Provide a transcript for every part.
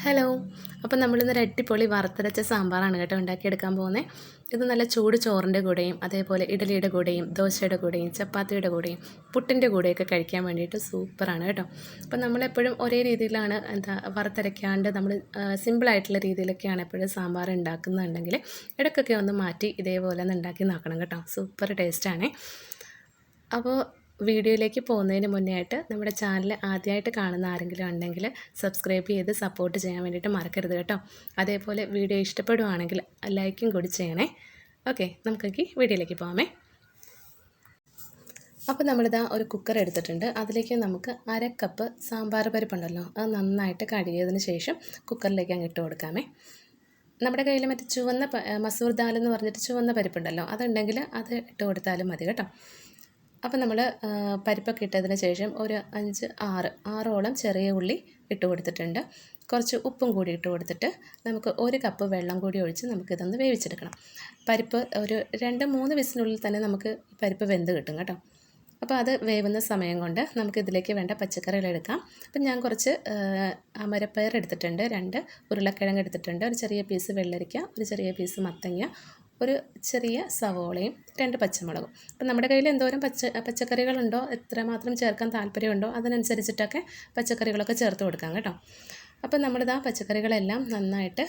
Hello. അപ്പോൾ നമ്മളിന്നൊരു അടിപൊളി വറുത്തരച്ച സാമ്പാറാണ് കേട്ടോ ഉണ്ടാക്കിയെടുക്കാൻ പോകുന്നത്. ഇത് നല്ല ചൂട് ചോറിൻ്റെ കൂടെയും അതേപോലെ ഇഡലിയുടെ കൂടെയും ദോശയുടെ കൂടെയും ചപ്പാത്തിയുടെ കൂടെയും പുട്ടിൻ്റെ കൂടെയൊക്കെ കഴിക്കാൻ വേണ്ടിയിട്ട് സൂപ്പറാണ് കേട്ടോ. അപ്പോൾ നമ്മളെപ്പോഴും ഒരേ രീതിയിലാണ് വറുത്തരയ്ക്കാണ്ട് നമ്മൾ സിമ്പിളായിട്ടുള്ള രീതിയിലൊക്കെയാണ് എപ്പോഴും സാമ്പാർ ഉണ്ടാക്കുന്നുണ്ടെങ്കിൽ ഇടയ്ക്കൊക്കെ ഒന്ന് മാറ്റി ഇതേപോലെ ഒന്ന് ഉണ്ടാക്കി നോക്കണം കേട്ടോ. സൂപ്പർ ടേസ്റ്റാണ്. അപ്പോൾ വീഡിയോയിലേക്ക് പോകുന്നതിന് മുന്നേ ആയിട്ട് നമ്മുടെ ചാനൽ ആദ്യമായിട്ട് കാണുന്ന ആരെങ്കിലും ഉണ്ടെങ്കിൽ സബ്സ്ക്രൈബ് ചെയ്ത് സപ്പോർട്ട് ചെയ്യാൻ വേണ്ടിയിട്ട് മറക്കരുത് കേട്ടോ. അതേപോലെ വീഡിയോ ഇഷ്ടപ്പെടുവാണെങ്കിൽ ലൈക്കും കൂടി ചെയ്യണേ. ഓക്കെ, നമുക്കൊക്കെ വീഡിയോയിലേക്ക് പോകാമേ. അപ്പോൾ നമ്മളിതാ ഒരു കുക്കർ എടുത്തിട്ടുണ്ട്. അതിലേക്ക് നമുക്ക് 1/2 കപ്പ് സാമ്പാർ പരിപ്പുണ്ടല്ലോ, അത് നന്നായിട്ട് കഴുകിയതിന് ശേഷം കുക്കറിലേക്ക് അങ്ങ് ഇട്ട് കൊടുക്കാമേ. നമ്മുടെ കയ്യിൽ മറ്റേ ചുവന്ന മസൂർ ദാൽ എന്ന് പറഞ്ഞിട്ട് ചുവന്ന പരിപ്പുണ്ടല്ലോ, അതുണ്ടെങ്കിൽ അത് ഇട്ട് കൊടുത്താലും മതി കേട്ടോ. അപ്പോൾ നമ്മൾ പരിപ്പൊക്കെ ഇട്ടതിന് ശേഷം ഒരു 6 ചെറിയ ഉള്ളി ഇട്ട് കൊടുത്തിട്ടുണ്ട്. കുറച്ച് ഉപ്പും കൂടി ഇട്ട് കൊടുത്തിട്ട് നമുക്ക് 1 കപ്പ് വെള്ളം കൂടി ഒഴിച്ച് നമുക്കിതൊന്ന് വേവിച്ചെടുക്കണം. പരിപ്പ് ഒരു 2-3 വിസിനുള്ളിൽ തന്നെ നമുക്ക് പരിപ്പ് വെന്ത് കിട്ടും കേട്ടോ. അപ്പോൾ അത് വേവുന്ന സമയം കൊണ്ട് നമുക്കിതിലേക്ക് വേണ്ട പച്ചക്കറികൾ എടുക്കാം. അപ്പം ഞാൻ കുറച്ച് അമരപ്പയർ എടുത്തിട്ടുണ്ട്, 2 ഉരുളക്കിഴങ്ങ് എടുത്തിട്ടുണ്ട്, ഒരു ചെറിയ പീസ് വെള്ളരിക്ക, ഒരു ചെറിയ പീസ് മത്തങ്ങ, ഒരു ചെറിയ സവോളയും 2 പച്ചമുളകും. അപ്പം നമ്മുടെ കയ്യിൽ എന്തോരം പച്ചക്കറികളുണ്ടോ, എത്രമാത്രം ചേർക്കാൻ താല്പര്യമുണ്ടോ അതിനനുസരിച്ചിട്ടൊക്കെ പച്ചക്കറികളൊക്കെ ചേർത്ത് കൊടുക്കാം കേട്ടോ. അപ്പം നമ്മളിതാ പച്ചക്കറികളെല്ലാം നന്നായിട്ട്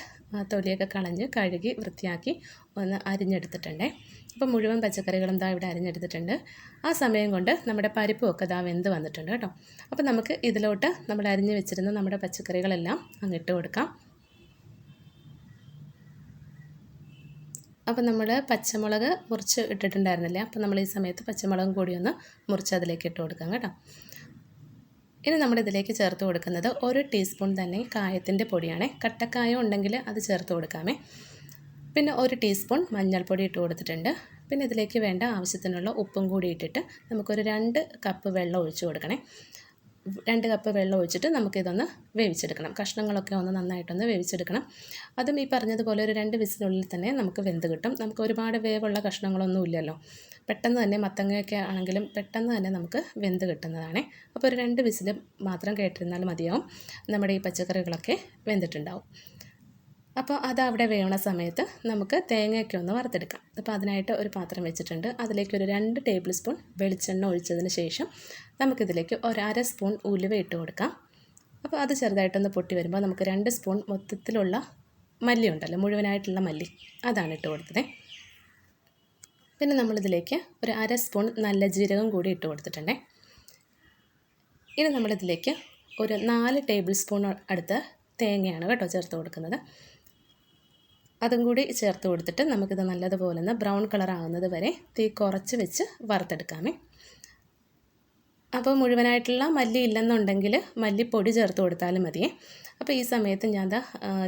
തൊലിയൊക്കെ കളഞ്ഞ് കഴുകി വൃത്തിയാക്കി ഒന്ന് അരിഞ്ഞെടുത്തിട്ടുണ്ടേ. അപ്പം മുഴുവൻ പച്ചക്കറികളും ഇവിടെ അരിഞ്ഞെടുത്തിട്ടുണ്ട്. ആ സമയം കൊണ്ട് നമ്മുടെ പരിപ്പുമൊക്കെ വെന്ത് വന്നിട്ടുണ്ട് കേട്ടോ. അപ്പം നമുക്ക് ഇതിലോട്ട് നമ്മൾ അരിഞ്ഞ് വെച്ചിരുന്ന നമ്മുടെ പച്ചക്കറികളെല്ലാം അങ്ങിട്ട് കൊടുക്കാം. അപ്പോൾ നമ്മൾ പച്ചമുളക് മുറിച്ച് ഇട്ടിട്ടുണ്ടായിരുന്നില്ല, അപ്പോൾ നമ്മൾ ഈ സമയത്ത് പച്ചമുളകും കൂടി ഒന്ന് മുറിച്ച് അതിലേക്ക് ഇട്ട് കൊടുക്കാം കേട്ടോ. ഇനി നമ്മളിതിലേക്ക് ചേർത്ത് കൊടുക്കുന്നത് 1 ടീസ്പൂൺ തന്നെ കായത്തിൻ്റെ പൊടിയാണ്. കട്ടക്കായം ഉണ്ടെങ്കിൽ അത് ചേർത്ത് കൊടുക്കാമേ. പിന്നെ 1 ടീസ്പൂൺ മഞ്ഞൾപ്പൊടി ഇട്ട് കൊടുത്തിട്ടുണ്ട്. പിന്നെ ഇതിലേക്ക് വേണ്ട ആവശ്യത്തിനുള്ള ഉപ്പും കൂടി ഇട്ടിട്ട് നമുക്കൊരു 2 കപ്പ് വെള്ളം ഒഴിച്ച് കൊടുക്കണേ. 2 കപ്പ് വെള്ളം ഒഴിച്ചിട്ട് നമുക്കിതൊന്ന് വേവിച്ചെടുക്കണം. കഷ്ണങ്ങളൊക്കെ ഒന്ന് നന്നായിട്ടൊന്ന് വേവിച്ചെടുക്കണം. അതും ഈ പറഞ്ഞതുപോലെ ഒരു 2 വിസിനുള്ളിൽ തന്നെ നമുക്ക് വെന്ത് കിട്ടും. നമുക്ക് ഒരുപാട് വേവുള്ള കഷ്ണങ്ങളൊന്നും ഇല്ലല്ലോ. പെട്ടെന്ന് തന്നെ മത്തങ്ങയൊക്കെ ആണെങ്കിലും പെട്ടെന്ന് തന്നെ നമുക്ക് വെന്ത് കിട്ടുന്നതാണ്. അപ്പോൾ ഒരു 2 വിസിൽ മാത്രം കേട്ടിരുന്നാൽ മതിയാവും. നമ്മുടെ ഈ പച്ചക്കറികളൊക്കെ വെന്തിട്ടുണ്ടാവും. അപ്പോൾ അതവിടെ വേവണ സമയത്ത് നമുക്ക് തേങ്ങയൊക്കെ ഒന്ന് വറുത്തെടുക്കാം. അപ്പോൾ അതിനായിട്ട് ഒരു പാത്രം വെച്ചിട്ടുണ്ട്. അതിലേക്ക് ഒരു 2 ടേബിൾ സ്പൂൺ വെളിച്ചെണ്ണ ഒഴിച്ചതിന് ശേഷം നമുക്കിതിലേക്ക് ഒരു 1/2 സ്പൂൺ ഉലുവ ഇട്ട് കൊടുക്കാം. അപ്പോൾ അത് ചെറുതായിട്ടൊന്ന് പൊട്ടി വരുമ്പോൾ നമുക്ക് 2 സ്പൂൺ മൊത്തത്തിലുള്ള മല്ലി ഉണ്ടല്ലോ, മുഴുവനായിട്ടുള്ള മല്ലി, അതാണ് ഇട്ട് കൊടുത്തത്. പിന്നെ നമ്മളിതിലേക്ക് ഒരു 1/2 സ്പൂൺ നല്ല ജീരകം കൂടി ഇട്ട് കൊടുത്തിട്ടുണ്ടേ. ഇനി നമ്മളിതിലേക്ക് ഒരു 4 ടേബിൾ സ്പൂൺ അടുത്ത് തേങ്ങയാണ് കേട്ടോ ചേർത്ത് കൊടുക്കുന്നത്. അതും കൂടി ചേർത്ത് കൊടുത്തിട്ട് നമുക്കിത് നല്ലതുപോലെ ഒന്ന് ബ്രൗൺ കളർ ആകുന്നത് വരെ തീ കുറച്ച് വെച്ച് വറുത്തെടുക്കാമേ. അപ്പോൾ മുഴുവനായിട്ടുള്ള മല്ലി ഇല്ലെന്നുണ്ടെങ്കിൽ മല്ലിപ്പൊടി ചേർത്ത് കൊടുത്താലും മതിയേ. അപ്പോൾ ഈ സമയത്ത് ഞാൻ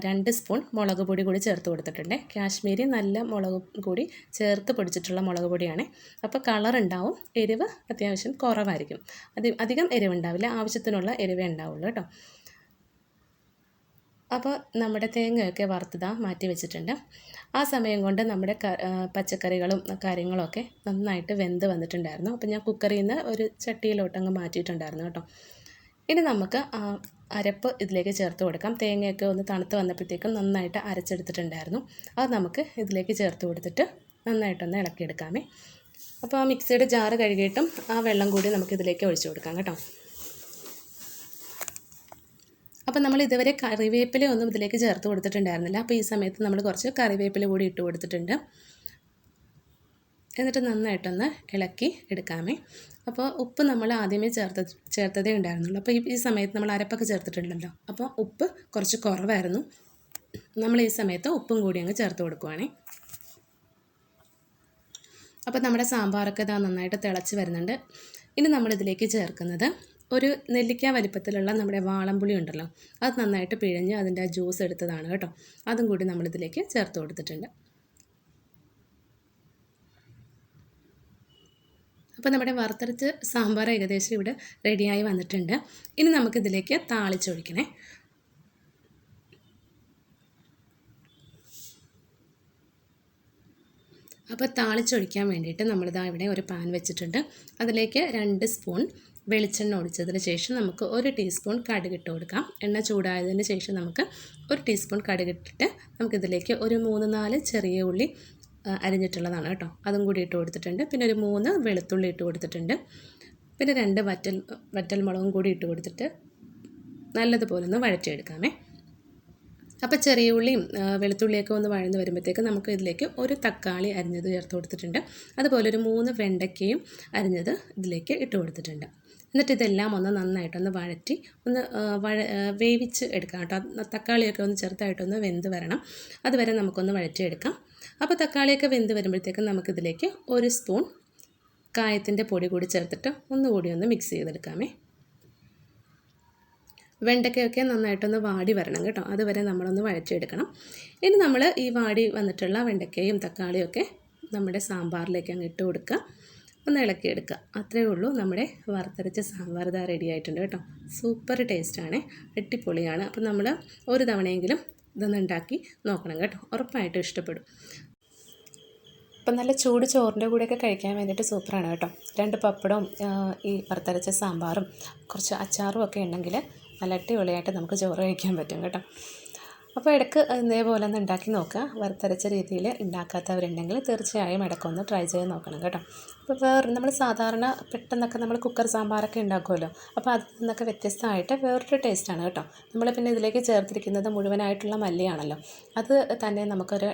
2 സ്പൂൺ മുളക് പൊടി കൂടി ചേർത്ത് കൊടുത്തിട്ടുണ്ട്. കാശ്മീരി നല്ല മുളക് കൂടി ചേർത്ത് പൊടിച്ചിട്ടുള്ള മുളക് പൊടിയാണ്. അപ്പോൾ കളർ ഉണ്ടാവും, എരിവ് അത്യാവശ്യം കുറവായിരിക്കും. അധികം എരിവുണ്ടാവില്ല, ആവശ്യത്തിനുള്ള എരിവേ ഉണ്ടാവുള്ളൂ കേട്ടോ. അപ്പോൾ നമ്മുടെ തേങ്ങയൊക്കെ വറുത്തതാ മാറ്റി വെച്ചിട്ടുണ്ട്. ആ സമയം കൊണ്ട് നമ്മുടെ പച്ചക്കറികളും കാര്യങ്ങളൊക്കെ നന്നായിട്ട് വെന്ത് വന്നിട്ടുണ്ടായിരുന്നു. അപ്പോൾ ഞാൻ കുക്കറിൽ നിന്ന് ഒരു ചട്ടിയിലോട്ടങ്ങ് മാറ്റിയിട്ടുണ്ടായിരുന്നു കേട്ടോ. ഇനി നമുക്ക് അരപ്പ് ഇതിലേക്ക് ചേർത്ത് കൊടുക്കാം. തേങ്ങയൊക്കെ ഒന്ന് തണുത്ത് വന്നപ്പോഴത്തേക്കും നന്നായിട്ട് അരച്ചെടുത്തിട്ടുണ്ടായിരുന്നു. അത് നമുക്ക് ഇതിലേക്ക് ചേർത്ത് കൊടുത്തിട്ട് നന്നായിട്ടൊന്ന് ഇളക്കിയെടുക്കാമേ. അപ്പോൾ ആ മിക്സിയുടെ ജാറ് കഴുകിയിട്ടും ആ വെള്ളം കൂടി നമുക്കിതിലേക്ക് ഒഴിച്ചു കൊടുക്കാം കേട്ടോ. അപ്പോൾ നമ്മൾ ഇതുവരെ കറിവേപ്പില ഒന്നും ഇതിലേക്ക് ചേർത്ത് കൊടുത്തിട്ടുണ്ടായിരുന്നില്ല. അപ്പോൾ ഈ സമയത്ത് നമ്മൾ കുറച്ച് കറിവേപ്പില കൂടി ഇട്ട് കൊടുത്തിട്ടുണ്ട്. എന്നിട്ട് നന്നായിട്ടൊന്ന് ഇളക്കി എടുക്കാമേ. അപ്പോൾ ഉപ്പ് നമ്മൾ ആദ്യമേ ചേർത്തതേ ഉണ്ടായിരുന്നുള്ളൂ. അപ്പോൾ ഈ സമയത്ത് നമ്മൾ അരപ്പൊക്കെ ചേർത്തിട്ടുണ്ടല്ലോ, അപ്പോൾ ഉപ്പ് കുറച്ച് കുറവായിരുന്നു. നമ്മൾ ഈ സമയത്ത് ഉപ്പും കൂടി അങ്ങ് ചേർത്ത് കൊടുക്കുവാണേ. അപ്പോൾ നമ്മുടെ സാമ്പാറൊക്കെ നന്നായിട്ട് തിളച്ച് വരുന്നുണ്ട്. ഇനി നമ്മളിതിലേക്ക് ചേർക്കുന്നത് ഒരു നെല്ലിക്ക വലിപ്പത്തിലുള്ള നമ്മുടെ വാളംപുളി ഉണ്ടല്ലോ, അത് നന്നായിട്ട് പിഴിഞ്ഞ് അതിൻ്റെ ജ്യൂസ് എടുത്തതാണ് കേട്ടോ. അതും കൂടി നമ്മളിതിലേക്ക് ചേർത്ത് കൊടുത്തിട്ടുണ്ട്. അപ്പോൾ നമ്മുടെ വറുത്തരച്ച് സാമ്പാർ ഏകദേശം ഇവിടെ റെഡിയായി വന്നിട്ടുണ്ട്. ഇനി നമുക്കിതിലേക്ക് താളിച്ചൊഴിക്കണേ. അപ്പോൾ താളിച്ചൊഴിക്കാൻ വേണ്ടിയിട്ട് നമ്മളിതാ ഇവിടെ ഒരു പാൻ വെച്ചിട്ടുണ്ട്. അതിലേക്ക് 2 സ്പൂൺ വെളിച്ചെണ്ണ ഒഴിച്ചതിന് ശേഷം നമുക്ക് 1 ടീസ്പൂൺ കടുകിട്ട് കൊടുക്കാം. എണ്ണ ചൂടായതിന് ശേഷം നമുക്ക് 1 ടീസ്പൂൺ കടുകിട്ടിട്ട് നമുക്കിതിലേക്ക് ഒരു 3-4 ചെറിയ ഉള്ളി അരിഞ്ഞിട്ടുള്ളതാണ് കേട്ടോ, അതും കൂടി ഇട്ട് കൊടുത്തിട്ടുണ്ട്. പിന്നെ ഒരു 3 വെളുത്തുള്ളി ഇട്ട് കൊടുത്തിട്ടുണ്ട്. പിന്നെ 2 വറ്റൽമുളകും കൂടി ഇട്ട് കൊടുത്തിട്ട് നല്ലതുപോലെ ഒന്ന് വഴറ്റിയെടുക്കാമേ. അപ്പോൾ ചെറിയ ഉള്ളിയും വെളുത്തുള്ളിയൊക്കെ ഒന്ന് വഴന്ന് വരുമ്പോഴത്തേക്ക് നമുക്ക് ഇതിലേക്ക് ഒരു തക്കാളി അരിഞ്ഞത് ചേർത്ത് കൊടുത്തിട്ടുണ്ട്. അതുപോലെ ഒരു 3 വെണ്ടയ്ക്കയും അരിഞ്ഞത് ഇതിലേക്ക് ഇട്ട് കൊടുത്തിട്ടുണ്ട്. എന്നിട്ട് ഇതെല്ലാം ഒന്ന് നന്നായിട്ടൊന്ന് വഴറ്റി ഒന്ന് വേവിച്ച് എടുക്കാം കേട്ടോ. തക്കാളിയൊക്കെ ഒന്ന് ചെറുതായിട്ടൊന്ന് വെന്ത് വരണം, അതുവരെ നമുക്കൊന്ന് വഴറ്റിയെടുക്കാം. അപ്പോൾ തക്കാളിയൊക്കെ വെന്ത് വരുമ്പോഴത്തേക്കും നമുക്കിതിലേക്ക് 1 സ്പൂൺ കായത്തിൻ്റെ പൊടി കൂടി ചേർത്തിട്ട് ഒന്നുകൂടി ഒന്ന് മിക്സ് ചെയ്തെടുക്കാമേ. വെണ്ടയ്ക്കയൊക്കെ നന്നായിട്ടൊന്ന് വാടി വരണം കേട്ടോ, അതുവരെ നമ്മളൊന്ന് വഴറ്റിയെടുക്കണം. ഇനി നമ്മൾ ഈ വാടി വന്നിട്ടുള്ള വെണ്ടയ്ക്കയും തക്കാളിയൊക്കെ നമ്മുടെ സാമ്പാറിലേക്ക് അങ്ങ് ഇട്ട് കൊടുക്കുക, ഒന്ന് ഇളക്കിയെടുക്കുക. അത്രയേ ഉള്ളൂ, നമ്മുടെ വറുത്തരച്ച സാമ്പാർ ഇതാ റെഡി ആയിട്ടുണ്ട് കേട്ടോ. സൂപ്പർ ടേസ്റ്റാണ്, അടിപൊളിയാണ്. അപ്പോൾ നമ്മൾ ഒരു തവണയെങ്കിലും ഇതൊന്ന് ഉണ്ടാക്കി നോക്കണം കേട്ടോ, ഉറപ്പായിട്ടും ഇഷ്ടപ്പെടും. അപ്പം നല്ല ചൂട് ചോറിൻ്റെ കൂടെയൊക്കെ കഴിക്കാൻ വേണ്ടിയിട്ട് സൂപ്പറാണ് കേട്ടോ. 2 പപ്പടവും ഈ വറുത്തരച്ച സാമ്പാറും കുറച്ച് അച്ചാറും ഒക്കെ ഉണ്ടെങ്കിൽ നല്ല അടിപൊളിയായിട്ട് നമുക്ക് ചോറ് കഴിക്കാൻ പറ്റും കേട്ടോ. അപ്പോൾ ഇടയ്ക്ക് ഇതേപോലെ ഒന്ന് ഉണ്ടാക്കി നോക്കുക. വറുത്തരച്ച രീതിയിൽ ഉണ്ടാക്കാത്തവരുണ്ടെങ്കിൽ തീർച്ചയായും ഇടയ്ക്കൊന്ന് ട്രൈ ചെയ്ത് നോക്കണം കേട്ടോ. അപ്പോൾ നമ്മൾ സാധാരണ പെട്ടെന്നൊക്കെ നമ്മൾ കുക്കർ സാമ്പാറൊക്കെ ഉണ്ടാക്കുമല്ലോ, അപ്പോൾ അതിൽ നിന്നൊക്കെ വ്യത്യസ്തമായിട്ട് വേറൊരു ടേസ്റ്റാണ് കേട്ടോ. നമ്മൾ പിന്നെ ഇതിലേക്ക് ചേർത്തിരിക്കുന്നത് മുഴുവനായിട്ടുള്ള മല്ലിയാണല്ലോ, അത് തന്നെ നമുക്കൊരു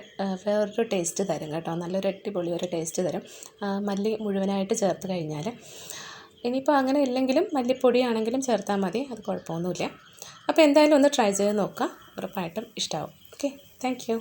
വേറൊരു ടേസ്റ്റ് തരും കേട്ടോ. നല്ലൊരു അടിപൊളി ഒരു ടേസ്റ്റ് തരും മല്ലി മുഴുവനായിട്ട് ചേർത്ത് കഴിഞ്ഞാൽ. ഇനിയിപ്പോൾ അങ്ങനെ ഇല്ലെങ്കിലും മല്ലിപ്പൊടിയാണെങ്കിലും ചേർത്താൽ മതി, അത് കുഴപ്പമൊന്നുമില്ല. അപ്പോൾ എന്തായാലും ഒന്ന് ട്രൈ ചെയ്ത് നോക്കുക, ഉറപ്പായിട്ടും ഇഷ്ടമാവും. Okay, thank you.